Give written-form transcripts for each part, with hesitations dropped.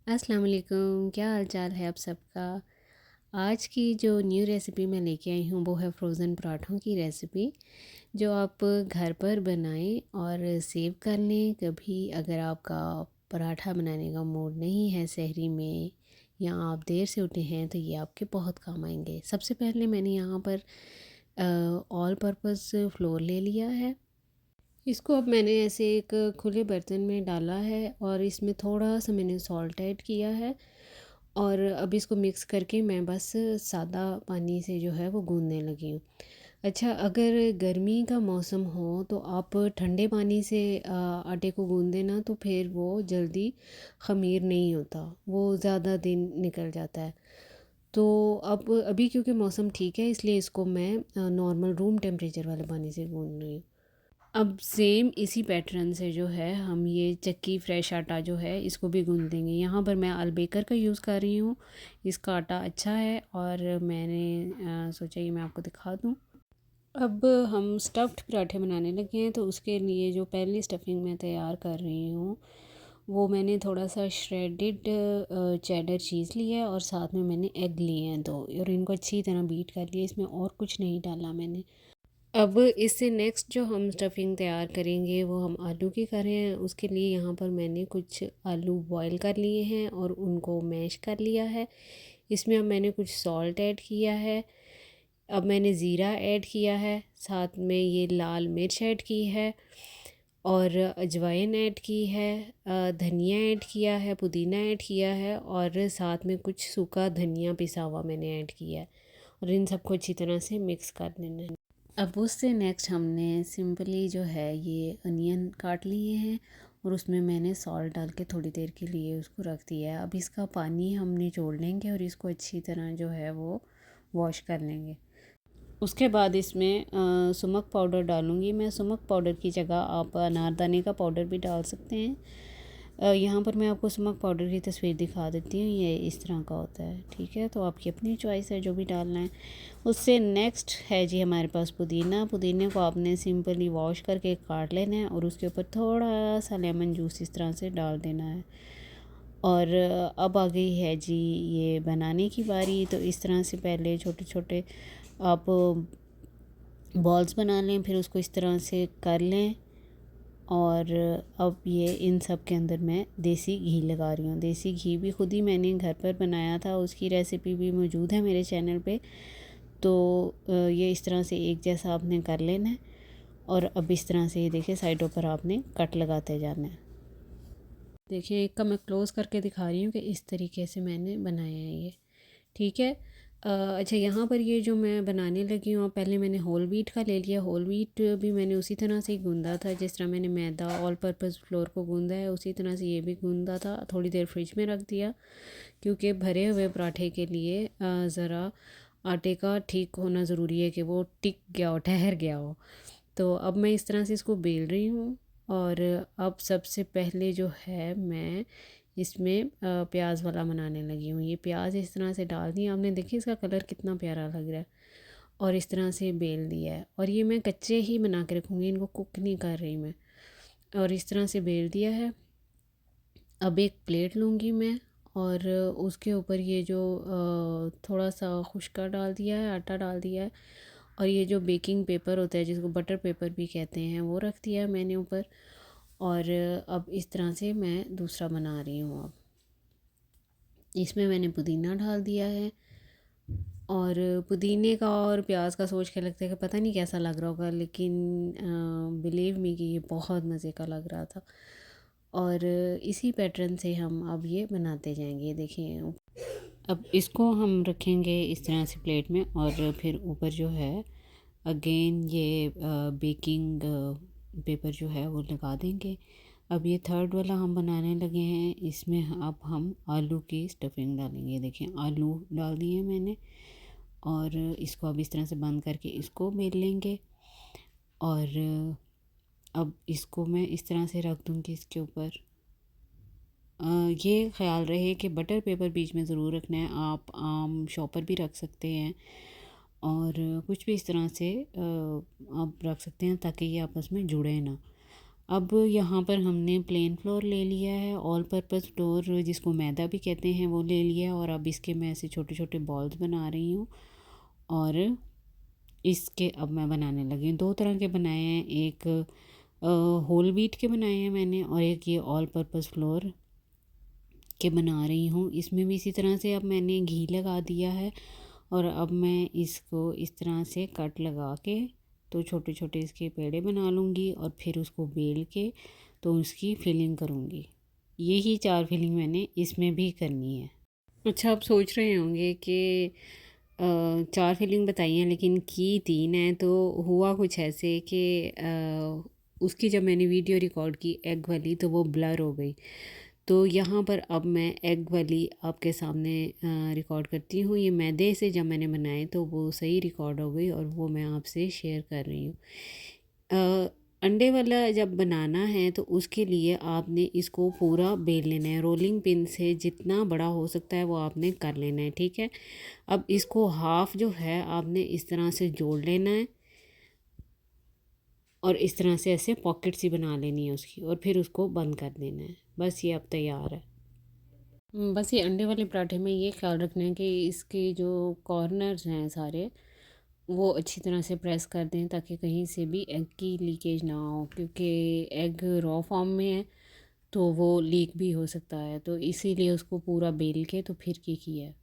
अस्सलाम वालेकुम, क्या हाल चाल है आप सबका। आज की जो न्यू रेसिपी मैं लेके आई हूँ वो है फ्रोज़न पराठों की रेसिपी, जो आप घर पर बनाएं और सेव कर लें। कभी अगर आपका पराठा बनाने का मूड नहीं है सहरी में, या आप देर से उठे हैं, तो ये आपके बहुत काम आएंगे। सबसे पहले मैंने यहाँ पर ऑल पर्पज़ फ्लोर ले लिया है। इसको अब मैंने ऐसे एक खुले बर्तन में डाला है और इसमें थोड़ा सा मैंने सॉल्ट ऐड किया है। और अब इसको मिक्स करके मैं बस सादा पानी से जो है वो गूँदने लगी हूँ। अच्छा, अगर गर्मी का मौसम हो तो आप ठंडे पानी से आटे को गूँदें ना, तो फिर वो जल्दी ख़मीर नहीं होता, वो ज़्यादा दिन निकल जाता है। तो अब अभी क्योंकि मौसम ठीक है, इसलिए इसको मैं नॉर्मल रूम टेम्परेचर वाले पानी से गूँद रही हूँ। अब सेम इसी पैटर्न से जो है हम ये चक्की फ्रेश आटा जो है इसको भी गूँध देंगे। यहाँ पर मैं अलबेकर का यूज़ कर रही हूँ। इसका आटा अच्छा है और मैंने सोचा ये मैं आपको दिखा दूँ। अब हम स्टफ़्ड पराठे बनाने लगे हैं, तो उसके लिए जो पहली स्टफिंग मैं तैयार कर रही हूँ वो मैंने थोड़ा सा श्रेडेड चेडर चीज़ लिया है और साथ में मैंने एग लिए हैं दो, और इनको अच्छी तरह बीट कर लिया। इसमें और कुछ नहीं डाला मैंने। अब इससे नेक्स्ट जो हम स्टफिंग तैयार करेंगे वो हम आलू की कर रहे हैं। उसके लिए यहाँ पर मैंने कुछ आलू बॉईल कर लिए हैं और उनको मैश कर लिया है। इसमें अब मैंने कुछ सॉल्ट ऐड किया है। अब मैंने ज़ीरा ऐड किया है, साथ में ये लाल मिर्च ऐड की है और अजवाइन ऐड की है, धनिया ऐड किया है, पुदीना ऐड किया है और साथ में कुछ सूखा धनिया पिसा हुआ मैंने ऐड किया है। और इन सबको अच्छी तरह से मिक्स कर लेना है। अब उससे नेक्स्ट हमने सिंपली जो है ये अनियन काट लिए हैं और उसमें मैंने सॉल्ट डाल के थोड़ी देर के लिए उसको रख दिया है। अब इसका पानी हम निचोड़ लेंगे और इसको अच्छी तरह जो है वो वॉश कर लेंगे। उसके बाद इसमें सुमक पाउडर डालूँगी मैं। सुमक पाउडर की जगह आप अनारदाने का पाउडर भी डाल सकते हैं। यहाँ पर मैं आपको सुमक पाउडर की तस्वीर दिखा देती हूँ, ये इस तरह का होता है। ठीक है, तो आपकी अपनी चॉइस है जो भी डालना है। उससे नेक्स्ट है जी हमारे पास पुदीना। पुदीने को आपने सिंपली वॉश करके काट लेना है और उसके ऊपर थोड़ा सा लेमन जूस इस तरह से डाल देना है। और अब आ गई है जी ये बनाने की बारी। तो इस तरह से पहले छोटे छोटे आप बॉल्स बना लें, फिर उसको इस तरह से कर लें। और अब ये इन सब के अंदर मैं देसी घी लगा रही हूँ। देसी घी भी ख़ुद ही मैंने घर पर बनाया था, उसकी रेसिपी भी मौजूद है मेरे चैनल पे। तो ये इस तरह से एक जैसा आपने कर लेना है और अब इस तरह से ये देखिए साइडों पर आपने कट लगाते जाना है। देखिए एक का मैं क्लोज़ करके दिखा रही हूँ कि इस तरीके से मैंने बनाया है ये। ठीक है। अच्छा, यहाँ पर ये जो मैं बनाने लगी हूँ, पहले मैंने होल व्हीट का ले लिया। होल व्हीट भी मैंने उसी तरह से ही गूँधा था जिस तरह मैंने मैदा ऑल पर्पज़ फ्लोर को गूँधा है, उसी तरह से ये भी गूँधा था। थोड़ी देर फ्रिज में रख दिया क्योंकि भरे हुए पराठे के लिए ज़रा आटे का ठीक होना ज़रूरी है कि वो टिक गया हो, ठहर गया हो। तो अब मैं इस तरह से इसको बेल रही हूँ। और अब सबसे पहले जो है मैं इसमें प्याज वाला बनाने लगी हूँ। ये प्याज इस तरह से डाल दिया आपने, देखिए इसका कलर कितना प्यारा लग रहा है। और इस तरह से बेल दिया है और ये मैं कच्चे ही बना के रखूँगी, इनको कुक नहीं कर रही मैं। और इस तरह से बेल दिया है। अब एक प्लेट लूँगी मैं और उसके ऊपर ये जो थोड़ा सा खुश्का डाल दिया है, आटा डाल दिया है, और ये जो बेकिंग पेपर होता है जिसको बटर पेपर भी कहते हैं वो रख दिया है मैंने ऊपर। और अब इस तरह से मैं दूसरा बना रही हूँ। अब इसमें मैंने पुदीना डाल दिया है और पुदीने का और प्याज का सोच के लगता है कि पता नहीं कैसा लग रहा होगा, लेकिन बिलीव मी कि ये बहुत मज़े का लग रहा था। और इसी पैटर्न से हम अब ये बनाते जाएंगे। देखिए अब इसको हम रखेंगे इस तरह से प्लेट में और फिर ऊपर जो है अगेन ये बेकिंग पेपर जो है वो लगा देंगे। अब ये थर्ड वाला हम बनाने लगे हैं। इसमें अब हम आलू की स्टफिंग डालेंगे। देखिए आलू डाल दिए मैंने और इसको अब इस तरह से बंद करके इसको बेल लेंगे। और अब इसको मैं इस तरह से रख दूँगी इसके ऊपर। ये ख्याल रहे कि बटर पेपर बीच में ज़रूर रखना है। आप आम शॉपर भी रख सकते हैं और कुछ भी इस तरह से आप रख सकते हैं ताकि ये आपस में जुड़े ना। अब यहाँ पर हमने प्लेन फ्लोर ले लिया है, ऑल पर्पस फ्लोर जिसको मैदा भी कहते हैं वो ले लिया है। और अब इसके मैं ऐसे छोटे छोटे बॉल्स बना रही हूँ और इसके अब मैं बनाने लगी हूँ। दो तरह के बनाए हैं, एक होल व्हीट के बनाए हैं मैंने और एक ये ऑल पर्पस फ्लोर के बना रही हूँ। इसमें भी इसी तरह से अब मैंने घी लगा दिया है और अब मैं इसको इस तरह से कट लगा के तो छोटे छोटे इसके पेड़े बना लूँगी और फिर उसको बेल के तो उसकी फिलिंग करूँगी। यही 4 फिलिंग मैंने इसमें भी करनी है। अच्छा, आप सोच रहे होंगे कि 4 फिलिंग बताई हैं लेकिन की 3 है। तो हुआ कुछ ऐसे कि उसकी जब मैंने वीडियो रिकॉर्ड की एग वाली तो वो ब्लर हो गई। तो यहाँ पर अब मैं एग वाली आपके सामने रिकॉर्ड करती हूँ। ये मैदे से जब मैंने बनाए तो वो सही रिकॉर्ड हो गई और वो मैं आपसे शेयर कर रही हूँ। अंडे वाला जब बनाना है तो उसके लिए आपने इसको पूरा बेल लेना है। रोलिंग पिन से जितना बड़ा हो सकता है वो आपने कर लेना है, ठीक है। अब इसको हाफ जो है आपने इस तरह से जोड़ लेना है और इस तरह से ऐसे पॉकेट सी बना लेनी है उसकी और फिर उसको बंद कर देना है। बस ये अब तैयार है। बस ये अंडे वाले पराठे में ये ख्याल रखना है कि इसके जो कॉर्नर्स हैं सारे वो अच्छी तरह से प्रेस कर दें ताकि कहीं से भी एग की लीकेज ना हो, क्योंकि एग रॉ फॉर्म में है तो वो लीक भी हो सकता है। तो इसीलिए उसको पूरा बेल के तो फिर की किया है।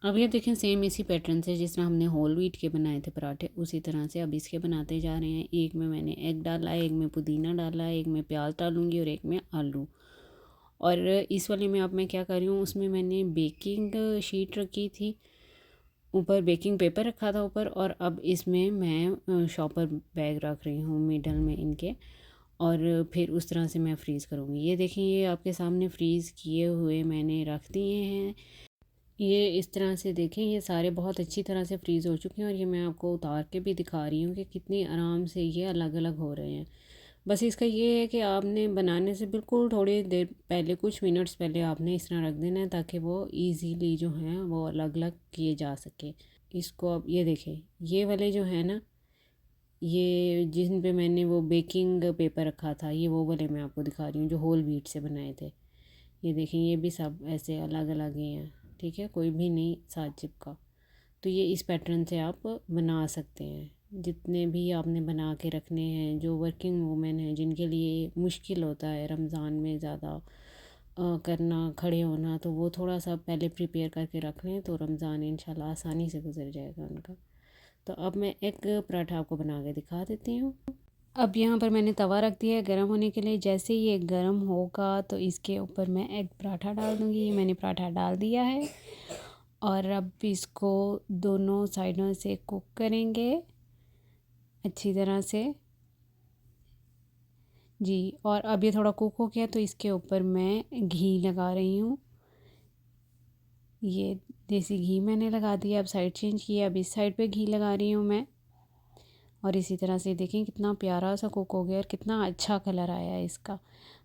अब ये देखें सेम इसी पैटर्न से जिस तरह हमने होल व्हीट के बनाए थे पराठे उसी तरह से अब इसके बनाते जा रहे हैं। एक में मैंने एग डाला है, एक में पुदीना डाला है, एक में प्याज डालूँगी और एक में आलू। और इस वाले में अब मैं क्या कर रही हूँ, उसमें मैंने बेकिंग शीट रखी थी, ऊपर बेकिंग पेपर रखा था ऊपर। और अब इसमें मैं शॉपर बैग रख रही हूँ मिडल में इनके और फिर उस तरह से मैं फ्रीज़ करूँगी। ये देखें ये आपके सामने फ्रीज़ किए हुए मैंने रख दिए हैं। ये इस तरह से देखें ये सारे बहुत अच्छी तरह से फ्रीज़ हो चुके हैं और ये मैं आपको उतार के भी दिखा रही हूँ कि कितनी आराम से ये अलग अलग हो रहे हैं। बस इसका ये है कि आपने बनाने से बिल्कुल थोड़ी देर पहले, कुछ मिनट्स पहले आपने इस तरह रख देना है ताकि वो इजीली जो हैं वो अलग अलग किए जा सके। इसको अब ये देखें ये वाले जो है ना, ये जिन पे मैंने वो बेकिंग पेपर रखा था ये वो वाले मैं आपको दिखा रही हूँ जो होल व्हीट से बनाए थे। ये देखें ये भी सब ऐसे अलग अलग ही हैं, ठीक है, कोई भी नहीं साथ चिपका। तो ये इस पैटर्न से आप बना सकते हैं। जितने भी आपने बना के रखने हैं, जो वर्किंग वूमेन हैं जिनके लिए मुश्किल होता है रमज़ान में ज़्यादा करना, खड़े होना, तो वो थोड़ा सा पहले प्रिपेयर करके रख लें तो रमज़ान इंशाल्लाह आसानी से गुजर जाएगा उनका। तो अब मैं एक पराठा आपको बना के दिखा देती हूँ। अब यहाँ पर मैंने तवा रख दिया है गर्म होने के लिए। जैसे ही ये गर्म होगा तो इसके ऊपर मैं एग पराठा डाल दूँगी। ये मैंने पराठा डाल दिया है और अब इसको दोनों साइडों से कुक करेंगे अच्छी तरह से जी। और अब ये थोड़ा कुक हो गया तो इसके ऊपर मैं घी लगा रही हूँ। ये देसी घी मैंने लगा दिया। अब साइड चेंज किया, अब इस साइड पे घी लगा रही हूँ मैं। और इसी तरह से देखें कितना प्यारा सा कुक हो गया और कितना अच्छा कलर आया है इसका।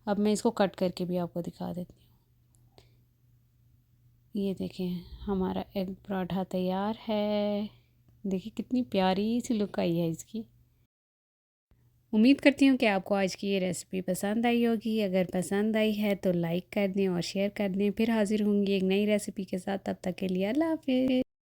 अब मैं इसको कट करके भी आपको दिखा देती हूँ। ये देखें हमारा एग पराठा तैयार है। देखिए कितनी प्यारी सी लुक आई है इसकी। उम्मीद करती हूँ कि आपको आज की ये रेसिपी पसंद आई होगी। अगर पसंद आई है तो लाइक कर दें और शेयर कर दें। फिर हाज़िर होंगी एक नई रेसिपी के साथ, तब तक के लिए अल्लाह हाफ़िज़।